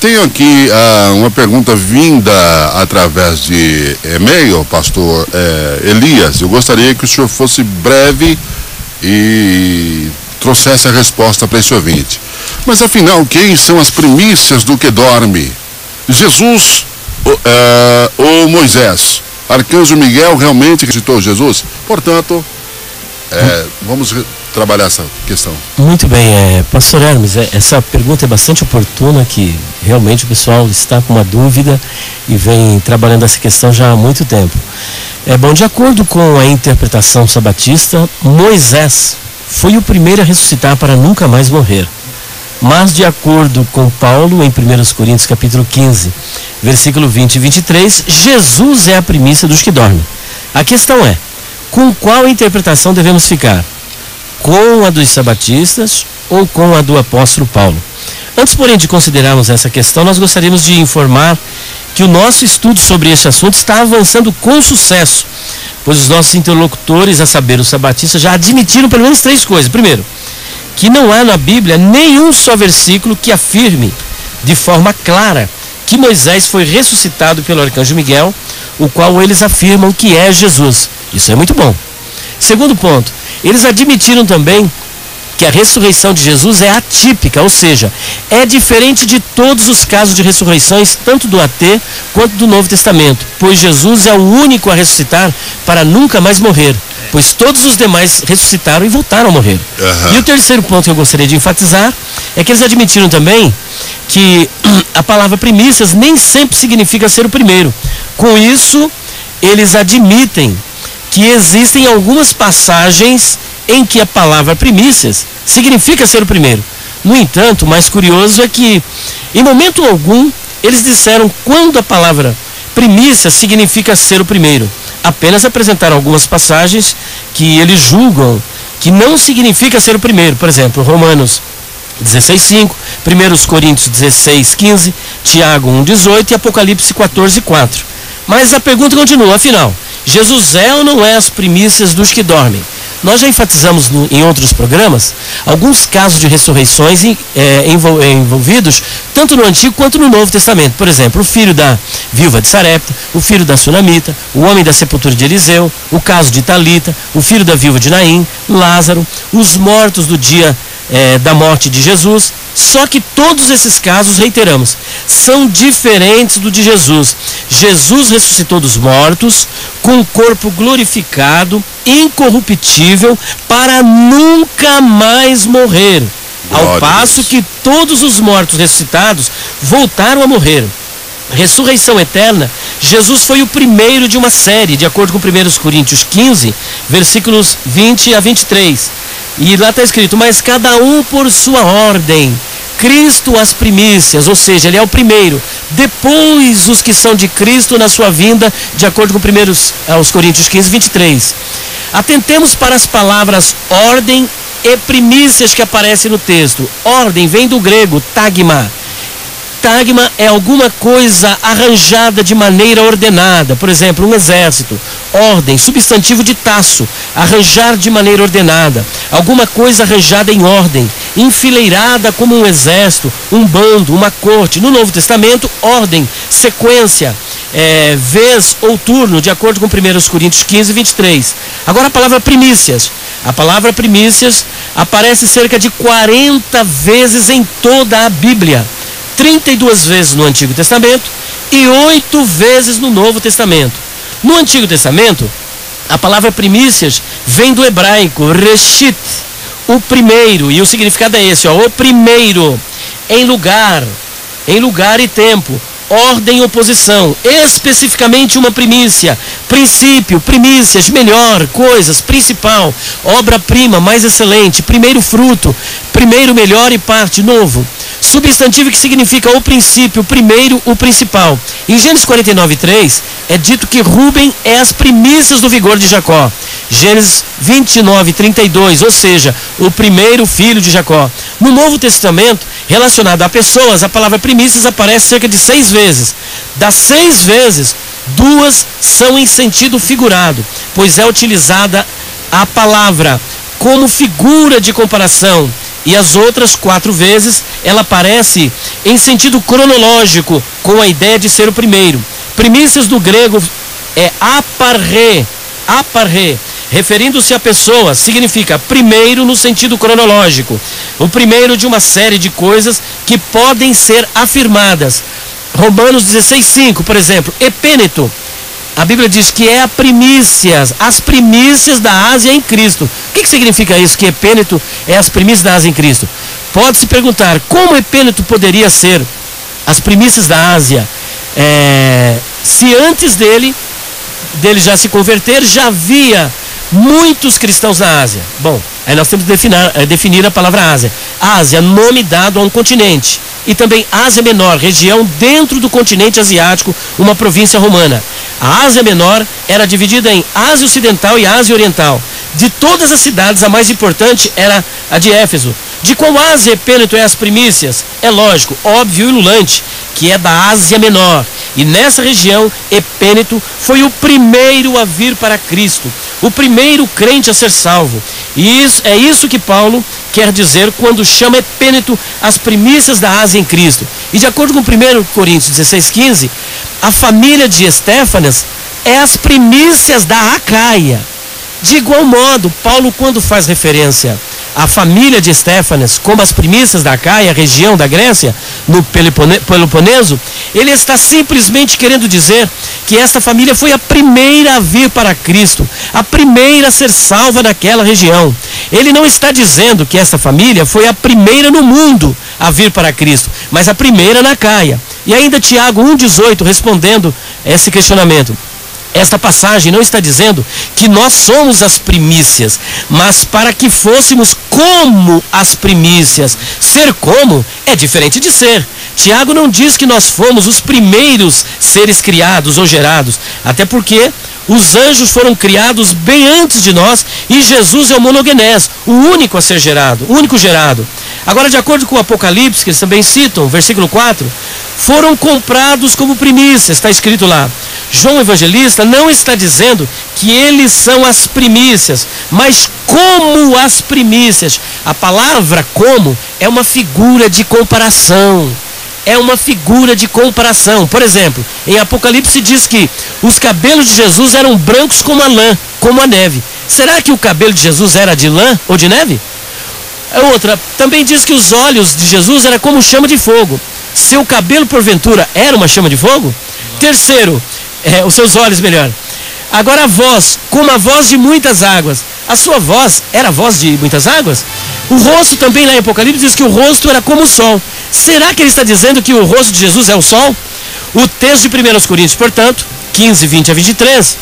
tenho aqui uma pergunta vinda através de e-mail, pastor Elias. Eu gostaria que o senhor fosse breve e trouxesse a resposta para esse ouvinte. Mas afinal, quem são as primícias do que dorme? Jesus ou Moisés? Arcanjo Miguel realmente ressuscitou Jesus? Portanto, vamos trabalhar essa questão. Muito bem, pastor Hermes, essa pergunta é bastante oportuna, que realmente o pessoal está com uma dúvida e vem trabalhando essa questão já há muito tempo. Bom, de acordo com a interpretação sabatista, Moisés foi o primeiro a ressuscitar para nunca mais morrer. Mas de acordo com Paulo, em 1 Coríntios capítulo 15, versículo 20 e 23, Jesus é a primícia dos que dormem. A questão é, com qual interpretação devemos ficar? Com a dos sabatistas ou com a do apóstolo Paulo? Antes, porém, de considerarmos essa questão, nós gostaríamos de informar que o nosso estudo sobre este assunto está avançando com sucesso, pois os nossos interlocutores, a saber, os sabatistas, já admitiram pelo menos 3 coisas. Primeiro, que não há na Bíblia nenhum só versículo que afirme de forma clara que Moisés foi ressuscitado pelo arcanjo Miguel, o qual eles afirmam que é Jesus. Isso é muito bom. Segundo ponto, eles admitiram também que a ressurreição de Jesus é atípica, ou seja, é diferente de todos os casos de ressurreições, tanto do AT quanto do Novo Testamento, pois Jesus é o único a ressuscitar para nunca mais morrer, pois todos os demais ressuscitaram e voltaram a morrer. E o terceiro ponto que eu gostaria de enfatizar é que eles admitiram também que a palavra primícias nem sempre significa ser o primeiro. Com isso, eles admitem que existem algumas passagens em que a palavra primícias significa ser o primeiro. No entanto, o mais curioso é que, em momento algum, eles disseram quando a palavra primícia significa ser o primeiro. Apenas apresentaram algumas passagens que eles julgam que não significa ser o primeiro. Por exemplo, Romanos 16:5, 1 Coríntios 16:15, Tiago 1:18 e Apocalipse 14:4. Mas a pergunta continua, afinal, Jesus é ou não é as primícias dos que dormem? Nós já enfatizamos em outros programas alguns casos de ressurreições envolvidos tanto no Antigo quanto no Novo Testamento. Por exemplo, o filho da viúva de Sarepta, o filho da Sunamita, o homem da sepultura de Eliseu, o caso de Talita, o filho da viúva de Naim, Lázaro, os mortos do dia da morte de Jesus. Só que todos esses casos, reiteramos, são diferentes do de Jesus. Jesus ressuscitou dos mortos com um corpo glorificado, incorruptível, para nunca mais morrer. Ao passo que todos os mortos ressuscitados voltaram a morrer. Ressurreição eterna, Jesus foi o primeiro de uma série, de acordo com 1 Coríntios 15, versículos 20 a 23. E lá está escrito, mas cada um por sua ordem. Cristo as primícias, ou seja, ele é o primeiro. Depois os que são de Cristo na sua vinda, de acordo com 1 Coríntios 15, 23. Atentemos para as palavras ordem e primícias que aparecem no texto. Ordem vem do grego tagma. Tagma é alguma coisa arranjada de maneira ordenada. Por exemplo, um exército. Ordem, substantivo de taço, arranjar de maneira ordenada. Alguma coisa arranjada em ordem, enfileirada como um exército, um bando, uma corte. No Novo Testamento, ordem, sequência, vez ou turno, de acordo com 1 Coríntios 15, 23. Agora a palavra primícias. A palavra primícias aparece cerca de 40 vezes em toda a Bíblia. 32 vezes no Antigo Testamento e 8 vezes no Novo Testamento. No Antigo Testamento, a palavra primícias vem do hebraico reshit, o primeiro, e o significado é esse, o primeiro, em lugar e tempo, ordem ou posição, especificamente uma primícia, princípio, primícias, melhor, coisas, principal, obra-prima, mais excelente, primeiro fruto, primeiro melhor e parte, novo. Substantivo que significa o princípio, o primeiro, o principal. Em Gênesis 49:3 é dito que Rúben é as primícias do vigor de Jacó. Gênesis 29:32, ou seja, o primeiro filho de Jacó. No Novo Testamento, relacionado a pessoas, a palavra primícias aparece cerca de 6 vezes. Das 6 vezes, 2 são em sentido figurado, pois é utilizada a palavra como figura de comparação e as outras 4 vezes ela aparece em sentido cronológico, com a ideia de ser o primeiro. Primícias do grego é aparré, referindo-se a pessoa, significa primeiro no sentido cronológico, o primeiro de uma série de coisas que podem ser afirmadas. Romanos 16:5, por exemplo, epêneto, a Bíblia diz que é as primícias da Ásia em Cristo. O que significa isso, que epêneto é as primícias da Ásia em Cristo? Pode-se perguntar, como epêneto poderia ser as primícias da Ásia, se antes dele já se converter, já havia muitos cristãos na Ásia? Bom, aí nós temos que definir a palavra Ásia. Ásia, nome dado a um continente. E também Ásia Menor, região dentro do continente asiático, uma província romana. A Ásia Menor era dividida em Ásia Ocidental e Ásia Oriental. De todas as cidades, a mais importante era a de Éfeso. De qual Ásia epêneto é as primícias? É lógico, óbvio e ululante, que é da Ásia Menor. E nessa região, epêneto foi o primeiro a vir para Cristo, o primeiro crente a ser salvo. E é isso que Paulo quer dizer quando chama epêneto as primícias da Ásia em Cristo. E de acordo com 1 Coríntios 16:15, a família de Estéfanas é as primícias da Acaia. De igual modo, Paulo, quando faz referência à família de Estéfanas como as primícias da Acaia, região da Grécia, no Peloponeso, ele está simplesmente querendo dizer que esta família foi a primeira a vir para Cristo, a primeira a ser salva naquela região. Ele não está dizendo que esta família foi a primeira no mundo a vir para Cristo, mas a primeira na Acaia. E ainda Tiago 1,18 respondendo esse questionamento. Esta passagem não está dizendo que nós somos as primícias, mas para que fôssemos como as primícias. Ser como é diferente de ser. Tiago não diz que nós fomos os primeiros seres criados ou gerados, até porque os anjos foram criados bem antes de nós e Jesus é o monogenés, o único a ser gerado, o único gerado. Agora, de acordo com o Apocalipse, que eles também citam, versículo 4, foram comprados como primícias, está escrito lá. João Evangelista não está dizendo que eles são as primícias, mas como as primícias. A palavra como é uma figura de comparação. É uma figura de comparação. Por exemplo, em Apocalipse diz que os cabelos de Jesus eram brancos como a lã, como a neve. Será que o cabelo de Jesus era de lã ou de neve? Outra, também diz que os olhos de Jesus eram como chama de fogo. Seu cabelo, porventura, era uma chama de fogo? Terceiro, os seus olhos, melhor. Agora a voz, como a voz de muitas águas. A sua voz era a voz de muitas águas? O rosto também lá em Apocalipse diz que o rosto era como o sol. Será que ele está dizendo que o rosto de Jesus é o sol? O texto de 1 Coríntios, portanto, 15, 20 a 23,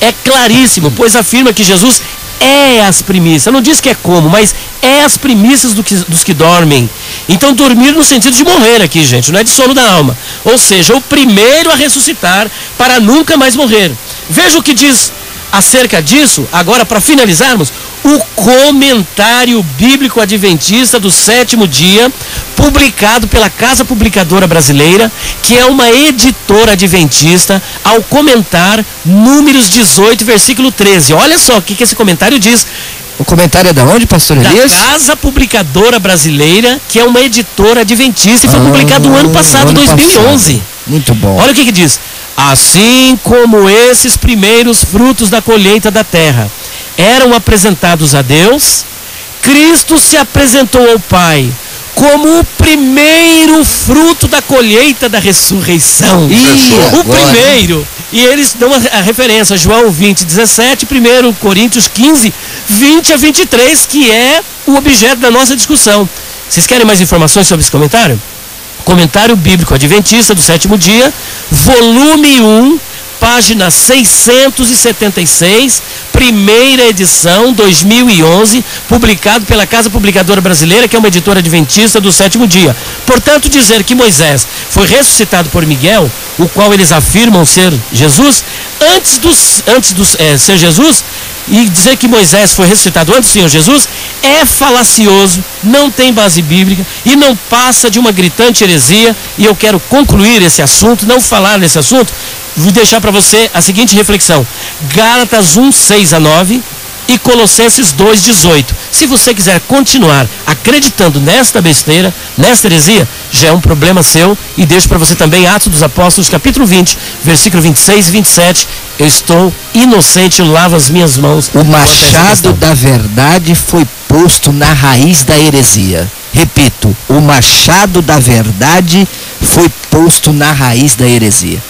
é claríssimo, pois afirma que Jesus é as primícias. Não diz que é como, mas é as primícias dos que dormem. Então dormir no sentido de morrer aqui, gente, não é de sono da alma. Ou seja, o primeiro a ressuscitar para nunca mais morrer. Veja o que diz acerca disso, agora para finalizarmos, o Comentário Bíblico Adventista do Sétimo Dia, publicado pela Casa Publicadora Brasileira, que é uma editora adventista, ao comentar Números 18, versículo 13. Olha só o que esse comentário diz. O comentário é da onde, pastor Elias? Da Casa Publicadora Brasileira, que é uma editora adventista e foi publicado no ano passado, 2011. Muito bom. Olha o que diz. Assim como esses primeiros frutos da colheita da terra eram apresentados a Deus, Cristo se apresentou ao Pai como o primeiro fruto da colheita da ressurreição. O primeiro. E eles dão a referência a João 20, 17, 1 Coríntios 15, 20 a 23, que é o objeto da nossa discussão. Vocês querem mais informações sobre esse comentário? Comentário Bíblico Adventista do Sétimo Dia, volume 1, página 676, primeira edição, 2011, publicado pela Casa Publicadora Brasileira, que é uma editora adventista do Sétimo Dia. Portanto, dizer que Moisés foi ressuscitado por Miguel, o qual eles afirmam ser Jesus, antes do ser Jesus, e dizer que Moisés foi ressuscitado antes do Senhor Jesus, é falacioso, não tem base bíblica e não passa de uma gritante heresia. E eu quero concluir esse assunto, não falar nesse assunto, vou deixar para você a seguinte reflexão. Gálatas 1, 6 a 9, e Colossenses 2,18. Se você quiser continuar acreditando nesta besteira, nesta heresia, já é um problema seu. E deixo para você também Atos dos Apóstolos, capítulo 20, versículo 26 e 27. Eu estou inocente, eu lavo as minhas mãos. O machado da verdade foi posto na raiz da heresia. Repito, o machado da verdade foi posto na raiz da heresia.